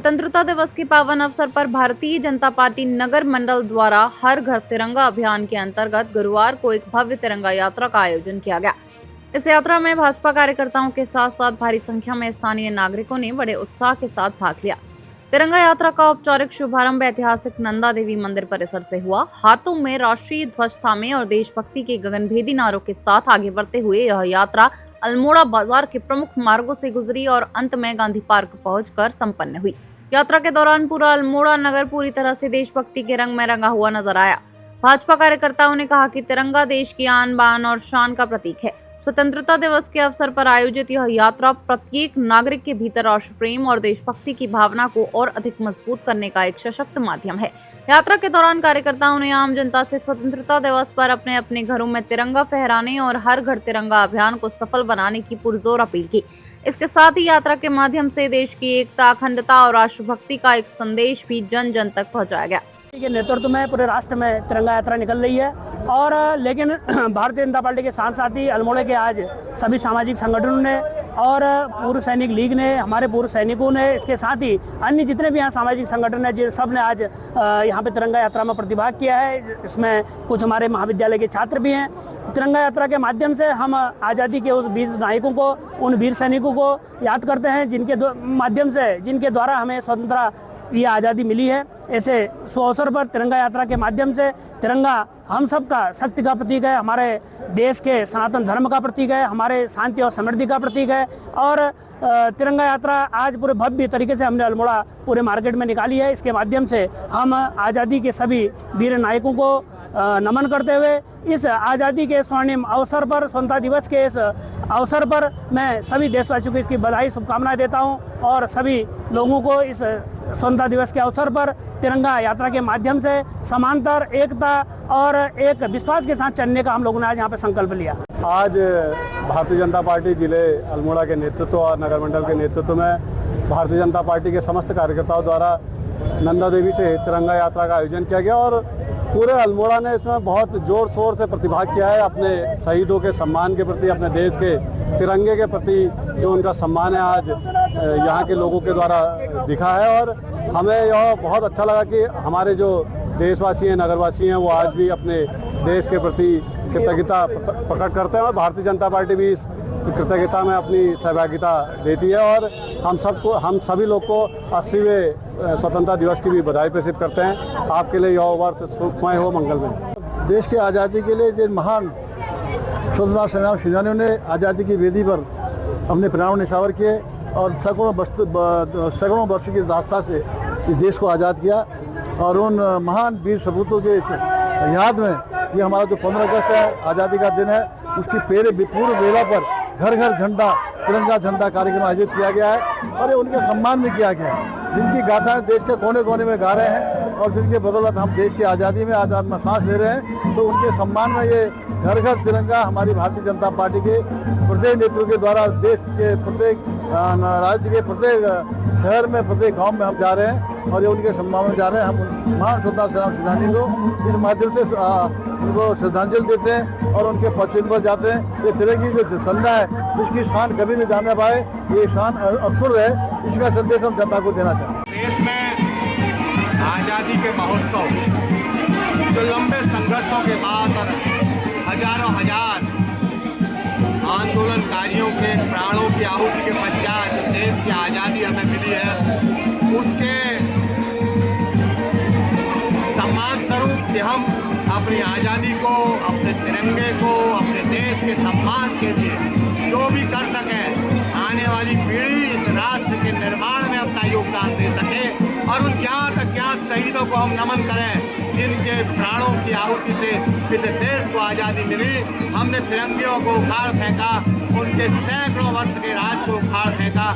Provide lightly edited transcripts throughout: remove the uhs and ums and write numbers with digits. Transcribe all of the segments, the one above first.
स्वतंत्रता दिवस के पावन अवसर पर भारतीय जनता पार्टी नगर मंडल द्वारा हर घर तिरंगा अभियान के अंतर्गत गुरुवार को एक भव्य तिरंगा यात्रा का आयोजन किया गया। इस यात्रा में भाजपा कार्यकर्ताओं के साथ साथ भारी संख्या में स्थानीय नागरिकों ने बड़े उत्साह के साथ भाग लिया। तिरंगा यात्रा का औपचारिक शुभारंभ ऐतिहासिक नंदा देवी मंदिर परिसर से हुआ। हाथों में राष्ट्रीय ध्वज थामे और देशभक्ति के गगनभेदी नारों के साथ आगे बढ़ते हुए यह यात्रा अल्मोड़ा बाजार के प्रमुख मार्गों से गुजरी और अंत में गांधी पार्क पहुंचकर संपन्न हुई। यात्रा के दौरान पूरा अल्मोड़ा नगर पूरी तरह से देशभक्ति के रंग में रंगा हुआ नजर आया। भाजपा कार्यकर्ताओं ने कहा कि तिरंगा देश की आन बान और शान का प्रतीक है। स्वतंत्रता दिवस के अवसर पर आयोजित यह यात्रा प्रत्येक नागरिक के भीतर राष्ट्र प्रेम और देशभक्ति की भावना को और अधिक मजबूत करने का एक सशक्त माध्यम है। यात्रा के दौरान कार्यकर्ताओं ने आम जनता से स्वतंत्रता दिवस पर अपने अपने घरों में तिरंगा फहराने और हर घर तिरंगा अभियान को सफल बनाने की पुरजोर अपील की। इसके साथ ही यात्रा के माध्यम से देश की एकता, अखंडता और राष्ट्रभक्ति का एक संदेश भी जन जन तक पहुंचाया गया। के नेतृत्व में पूरे राष्ट्र में तिरंगा यात्रा निकल रही है और लेकिन भारतीय जनता पार्टी के साथ साथ ही अल्मोड़े के आज सभी सामाजिक संगठनों ने और पूर्व सैनिक लीग ने, हमारे पूर्व सैनिकों ने, इसके साथ ही अन्य जितने भी यहाँ सामाजिक संगठन है जिन सब ने आज यहाँ पे तिरंगा यात्रा में प्रतिभाग किया है। इसमें कुछ हमारे महाविद्यालय के छात्र भी हैं। तिरंगा यात्रा के माध्यम से हम आज़ादी के उस वीर नायकों को, उन वीर सैनिकों को याद करते हैं जिनके माध्यम से, जिनके द्वारा हमें स्वतंत्रता ये आज़ादी मिली है। ऐसे सुअवसर पर तिरंगा यात्रा के माध्यम से तिरंगा हम सब का शक्ति का प्रतीक है, हमारे देश के सनातन धर्म का प्रतीक है, हमारे शांति और समृद्धि का प्रतीक है। और तिरंगा यात्रा आज पूरे भव्य तरीके से हमने अल्मोड़ा पूरे मार्केट में निकाली है। इसके माध्यम से हम आज़ादी के सभी वीर नायकों को नमन करते हुए इस आज़ादी के स्वर्णिम अवसर पर, स्वतंत्रता दिवस के इस अवसर पर मैं सभी देशवासियों को इसकी बधाई, शुभकामनाएं देता हूं और सभी लोगों को इस स्वतंत्रता दिवस के अवसर पर तिरंगा यात्रा के माध्यम से समांतर, एकता और एक विश्वास के साथ चलने का हम लोगों ने आज यहाँ पे संकल्प लिया। आज भारतीय जनता पार्टी जिले अल्मोड़ा के नेतृत्व और नगर मंडल के नेतृत्व में भारतीय जनता पार्टी के समस्त कार्यकर्ताओं द्वारा नंदा देवी से तिरंगा यात्रा का आयोजन किया गया और पूरे अल्मोड़ा ने इसमें बहुत जोर शोर से प्रतिभाग किया है। अपने शहीदों के सम्मान के प्रति, अपने देश के तिरंगे के प्रति जो उनका सम्मान है आज यहाँ के लोगों के द्वारा दिखा है। और हमें यह बहुत अच्छा लगा कि हमारे जो देशवासी हैं, नगरवासी हैं, वो आज भी अपने देश के प्रति कृतज्ञता प्रकट करते हैं और भारतीय जनता पार्टी भी इस कृतज्ञता में अपनी सहभागिता देती है। और हम सभी लोग को 80वें स्वतंत्रता दिवस की भी बधाई प्रेषित करते हैं। आपके लिए यह वर्ष सुखमय हो, मंगलमय। देश की आज़ादी के लिए जिन महान स्वतंत्रता सेनानियों ने आज़ादी की वेदी पर अपने प्राण न्यौछावर किए और सैकड़ों वर्षों की दास्ता से इस देश को आज़ाद किया। और उन महान वीर सपूतों के याद में ये हमारा जो 15 अगस्त है, आज़ादी का दिन है, उसकी पूर्व बेला पर घर घर झंडा, तिरंगा झंडा कार्यक्रम आयोजित किया गया है और ये उनके सम्मान में किया गया है जिनकी गाथाएं देश के कोने कोने में गा रहे हैं और जिनके बदौलत हम देश की आज़ादी में आज अपना सांस ले रहे हैं। तो उनके सम्मान में ये घर घर तिरंगा हमारी भारतीय जनता पार्टी के प्रत्येक नेतृत्व के द्वारा देश के प्रत्येक राज्य के प्रत्येक शहर में, प्रत्येक गांव में हम जा रहे हैं और ये उनके सम्मान में जा रहे हैं। हम महान स्वतंत्रता सेनानी को इस माध्यम से उनको श्रद्धांजलि देते हैं और उनके पश्चिम पर जाते हैं। ये तिरंगे जो झंडा है इसकी शान कभी नहीं जाने पाए, ये शान अक्षुण्ण है, इसका संदेश हम जनता को देना चाहते हैं। देश में आज़ादी के महोत्सव जो लंबे संघर्षों के बाद और हजारों हजार आंदोलनकारियों के प्राणों की आहुति के पश्चात देश की आज़ादी हमें मिली है, उसके सम्मान स्वरूप कि हम अपनी आज़ादी को, अपने तिरंगे को, अपने देश के सम्मान के लिए जो भी कर सके, आने वाली पीढ़ी इस राष्ट्र के निर्माण में अपना योगदान दे सके और उन ज्ञात अज्ञात शहीदों को हम नमन करें जिनके प्राणों की आहुति से इस देश को आज़ादी मिली। हमने तिरंगियों को उखाड़ फेंका, उनके सैकड़ों वर्ष के राज को उखाड़ फेंका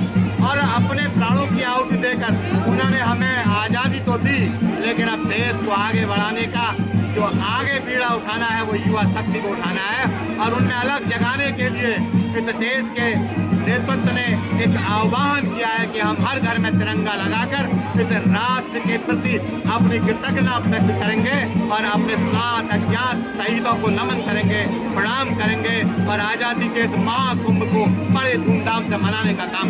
और अपने प्राणों की आहुति देकर उन्होंने हमें आज़ादी तो दी, लेकिन अब देश को आगे बढ़ाने का जो आगे बीड़ा उठाना है वो युवा शक्ति को उठाना है और उनमें अलग जगाने के लिए इस देश के नेतृत्व ने एक आह्वान किया है कि हम हर घर में तिरंगा लगाकर इस राष्ट्र के प्रति अपनी कृतज्ञता व्यक्त करेंगे और अपने साथ अज्ञात शहीदों को नमन करेंगे, प्रणाम करेंगे और आज़ादी के इस महाकुंभ को बड़े धूमधाम से मनाने का काम